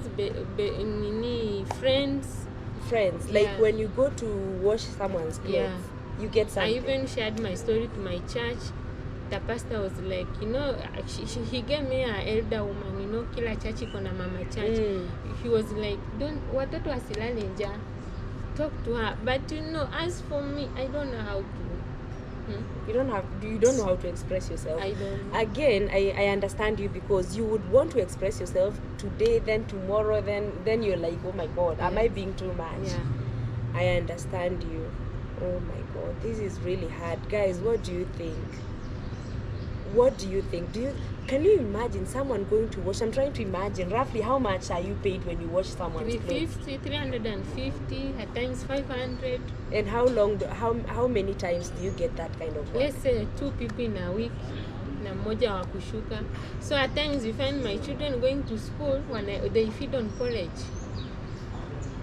friends. Friends, like Yeah. when you go to wash someone's clothes, Yeah. you get I something. even shared my story to my church. The pastor was like, he gave me an elder woman, kila church iko na mama church. He was like, watoto wasilale njaa. Talk to her. But as for me, I don't know how to. You don't know how to express yourself. I don't know. Again, I understand you, because you would want to express yourself today, then tomorrow, then you're like, oh my God, am I being too much? Yeah. I understand you. Oh my God, this is really hard. Guys, what do you think? What do you think? Can you imagine someone going to wash? I'm trying to imagine roughly how much are you paid when you wash someone's clothes? 350, at times 500. And how many times do you get that kind of work? Let's say 2 people in a week na mmoja wa kushuka. So at times you find my children going to school when they feed on porridge.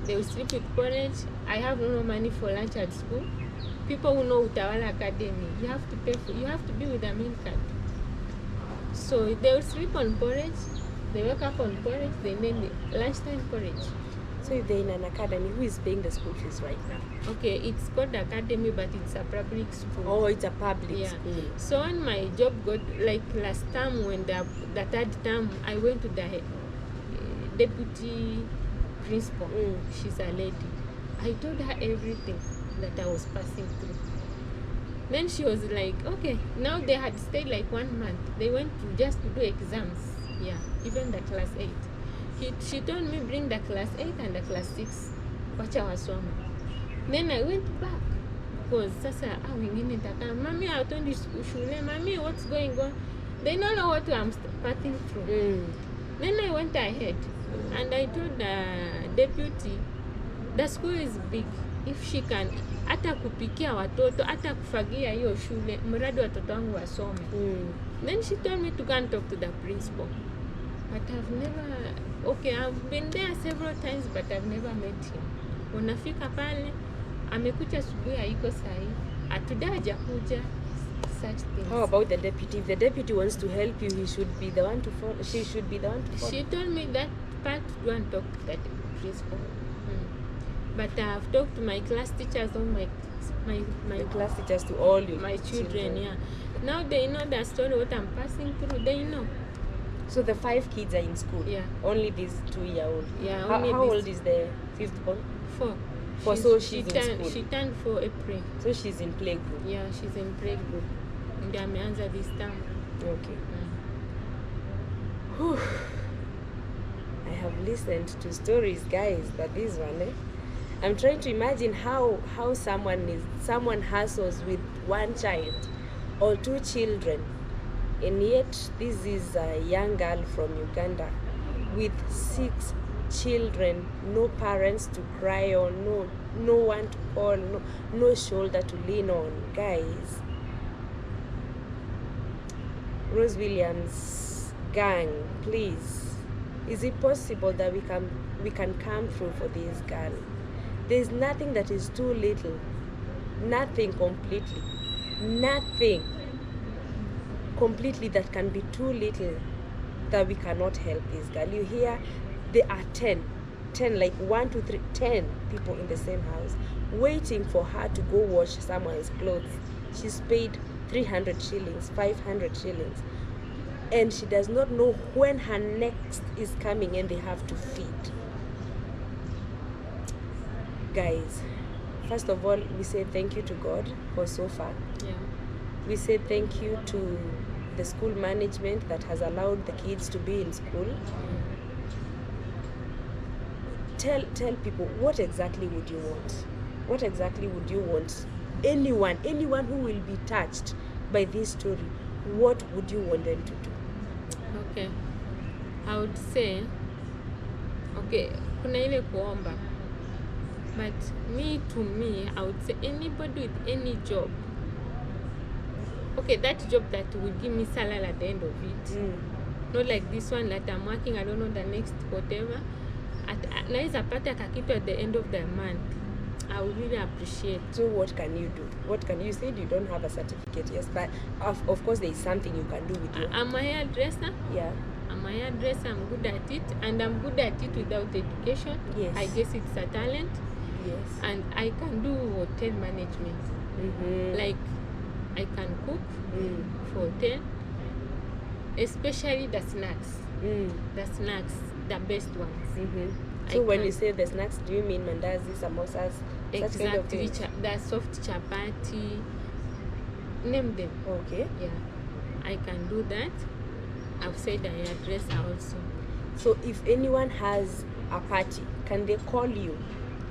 They will sleep with porridge. I have no money for lunch at school. People who know Utawala Academy, you have to be with a meal card. So they will sleep on porridge, they wake up on porridge, they need lunchtime porridge. So if they're in an academy, who is paying the school fees right now? Okay, it's called academy, but it's a public school. Oh, it's a public school. So when my job got, like last term, when the third term, I went to the deputy principal. She's a lady. I told her everything that I was passing through. Then she was like, okay, now they had stayed like 1 month. They went to just to do exams. Yeah, even the class 8. She told me, bring the class 8 and the class 6. Wacha wasome. Then I went back. Because sasa, wengine taka, Mami, I told you shule, Mami, what's going on? They don't know what I'm passing through. Then I went ahead and I told the deputy, the school is big. If she can, hata kupikia watoto, hata kufagia hiyo shule, mradi watoto wangu wasome. Then she told me to go and talk to the principal. But I've been there several times, but I've never met him. Unafika pale, amekuja asubuhi haiko sahi, atudaja kuja, such things. How about the deputy? If the deputy wants to help you, he should be the one to follow. She should be the one to follow. She told me that part to go and talk to that principal. But I've talked to my class teachers, all my class teachers, to all you. My children, yeah. Now they know the story, what I'm passing through, they know. So the 5 kids are in school? Yeah. Only this 2-year-old? Yeah. How old is the 5th born? 4. So she's in school? She turned 4 April. So she's in playgroup? Yeah, she's in playgroup. Ndio ameanza this time. Okay. I have listened to stories, guys, but this one, I'm trying to imagine how someone hustles with 1 child or 2 children, and yet this is a young girl from Uganda with 6 children, no parents to cry on, no one to call, no shoulder to lean on. Guys, Rose Williams gang, please, is it possible that we can come through for this girl? There's nothing that is too little. Nothing completely. Nothing completely that can be too little that we cannot help this girl. You hear, there are 10, like 1, 2, 3, 10 people in the same house waiting for her to go wash someone's clothes. She's paid 300 shillings, 500 shillings. And she does not know when her next is coming and they have to feed. Guys, first of all, we say thank you to God for so far. Yeah. We say thank you to the school management that has allowed the kids to be in school. Tell people, what exactly would you want? What exactly would you want? Anyone who will be touched by this story, what would you want them to do? Okay. I would say, okay, kuna ile kuomba. But to me, I would say anybody with any job okay, that job that will give me salary at the end of it. Not like this one that I'm working, I don't know the next whatever. Naweza pata kakitu at the end of the month. I would really appreciate. So what can you do? What can you said you don't have a certificate, yes, but of course there is something you can do with your. I'm a hairdresser. Yeah. I'm a hairdresser. I'm good at it, and I'm good at it without education. Yes. I guess it's a talent. Yes. And I can do hotel management. Like I can cook for hotel, especially the snacks. The snacks, the best ones. So when you say the snacks, do you mean mandazi, samosas, such kind of things? The soft chapati, name them. Okay. Yeah, I can do that. I've said I hairdresser also. So if anyone has a party, can they call you?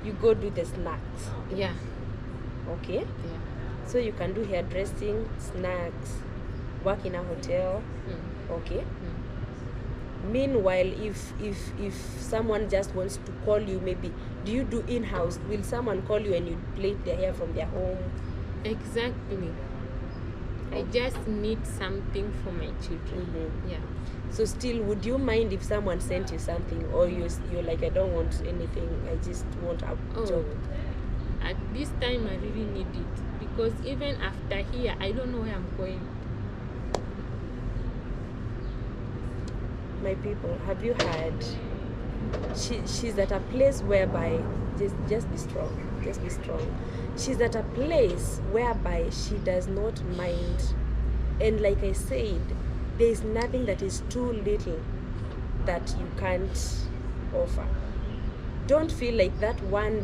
You go do the snacks. Yeah. Okay. Yeah. So you can do hairdressing, snacks, work in a hotel. Okay. Meanwhile, if someone just wants to call you, maybe do you do in-house? Will someone call you and you plait their hair from their home? Exactly. I just need something for my children. Yeah. So still, would you mind if someone sent you something, or you're like, I don't want anything, I just want a job? At this time I really need it, because even after here I don't know where I'm going. My people, have you heard? She's at a place whereby just be strong. Just be strong. She's at a place whereby she does not mind. And like I said, there is nothing that is too little that you can't offer. Don't feel like that $1,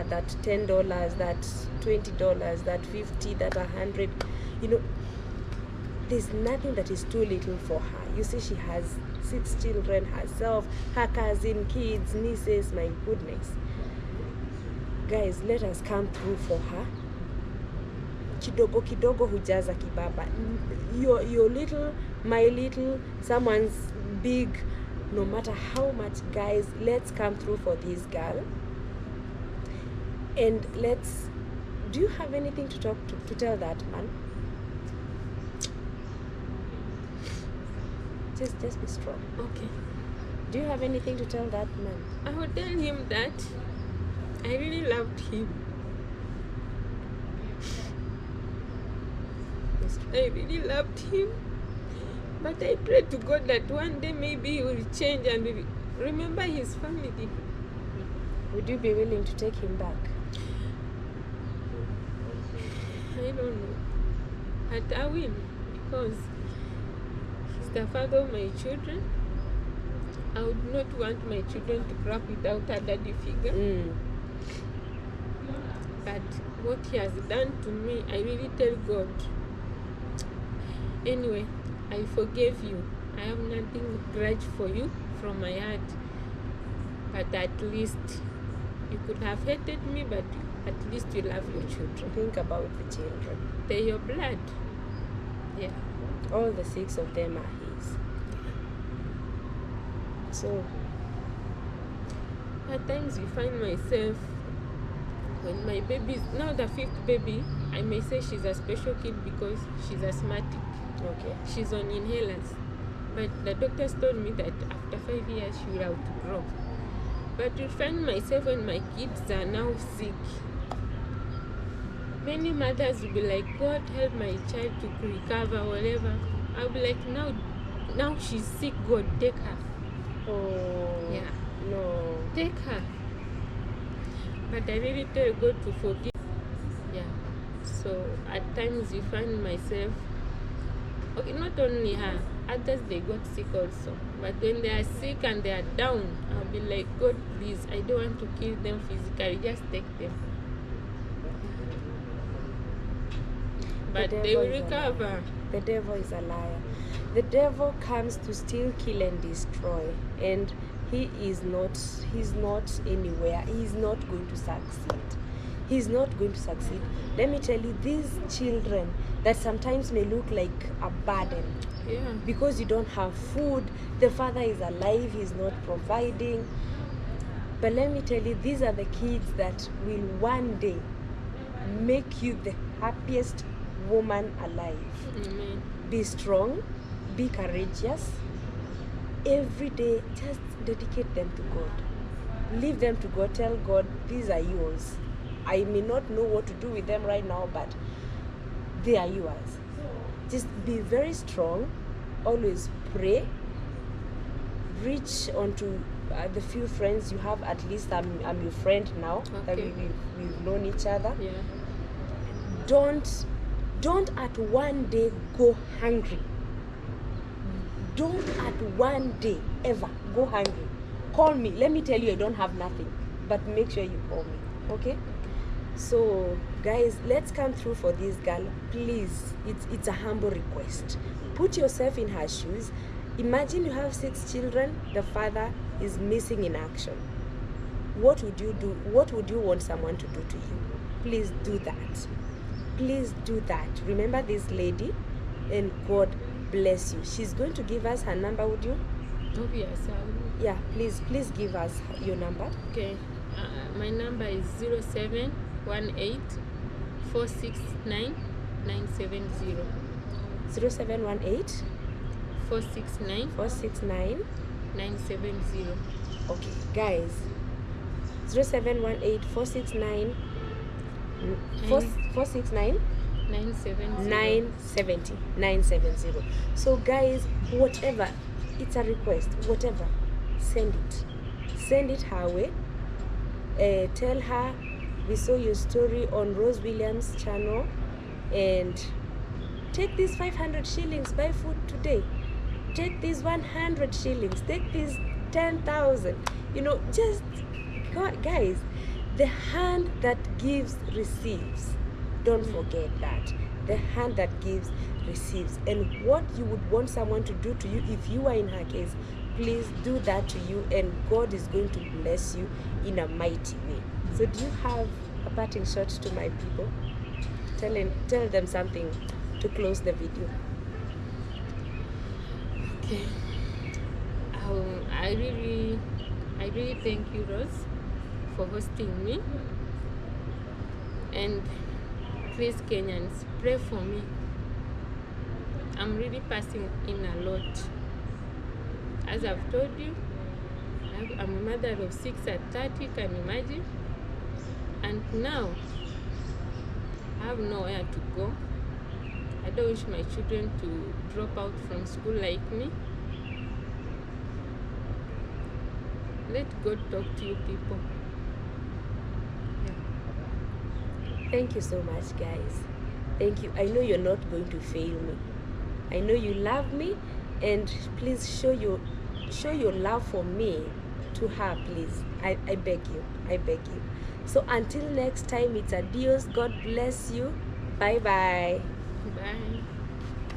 that $10, that $20, that $50, that $100. You know, there's nothing that is too little for her. You see, she has 6 children herself, her cousin, kids, nieces. My goodness. Guys, let us come through for her. Kidogo kidogo hujaza kibaba. Your little, my little, someone's big. No matter how much, guys, let's come through for this girl. And let's. Do you have anything to tell that man? Just be strong. Okay. Do you have anything to tell that man? I would tell him that I really loved him. I really loved him. But I pray to God that one day maybe he will change and remember his family. Would you be willing to take him back? I don't know. But I will, because he's the father of my children. I would not want my children to grow up without a daddy figure. But what he has done to me, I really tell God. Anyway, I forgave you. I have nothing grudge for you from my heart. But at least you could have hated me, but at least you love your children. Think about the children. They're your blood. Yeah. All the 6 of them are his. So at times you find myself, when my baby is now the 5th baby, I may say she's a special kid because she's asthmatic. okay. She's on inhalers. But the doctors told me that after 5 years she will outgrow. But you find myself when my kids are now sick. Many mothers will be like, God help my child to recover, whatever. I'll be like, now she's sick, God take her. Oh. Yeah. No. Take her. But I really tell God to forgive. Yeah. So at times you find myself, okay, not only her, others they got sick also. But when they are sick and they are down, I'll be like, God, please, I don't want to kill them physically, just take them. But they will recover. The devil is a liar. The devil comes to steal, kill, and destroy. And he's not anywhere. He's not going to succeed. He's not going to succeed. Let me tell you, these children that sometimes may look like a burden. Yeah. Because you don't have food, the father is alive, he's not providing. But let me tell you, these are the kids that will one day make you the happiest woman alive. Amen. Be strong, be courageous. Every day, just dedicate them to God. Leave them to God. Tell God, these are yours. I may not know what to do with them right now, but they are yours. Just be very strong. Always pray. Reach onto the few friends you have. At least I'm your friend now. That Okay. we've known each other. Yeah. Don't at one day go hungry. Don't at one day ever go hungry. Call me. Let me tell you, I don't have nothing, but make sure you call me. Okay? So guys, let's come through for this girl, please. It's a humble request. Put yourself in her shoes. Imagine you have 6 children, the father is missing in action. What would you do? What would you want someone to do to you? Please do that. Please do that. Remember this lady, and God bless you. She's going to give us her number. Would you? Oh, yes. Yeah, please give us your number. Okay. My number is 0718 469 970. 0718 469 469. 970. Okay, guys. 0718 469 469 970. 970. So guys, whatever, it's a request, whatever, send it her way. Tell her we saw your story on Rose Williams channel, and take these 500 shillings, buy food today. Take these 100 shillings, take these 10,000. Just guys, the hand that gives receives. Don't forget that. The hand that gives receives. And what you would want someone to do to you, if you are in her case, please do that to you, and God is going to bless you in a mighty way. So do you have a parting shot to my people? Tell them something to close the video. Okay. I really thank you, Rose, for hosting me. And please, Kenyans, pray for me. I'm really passing in a lot. As I've told you, I'm a mother of 6 at 30, can you imagine? And now, I have nowhere to go. I don't wish my children to drop out from school like me. Let God talk to you people. Yeah. Thank you so much, guys. Thank you. I know you're not going to fail me. I know you love me, and please show your love for me to her, please. I beg you. So until next time, it's adios. God bless you. Bye bye. Bye.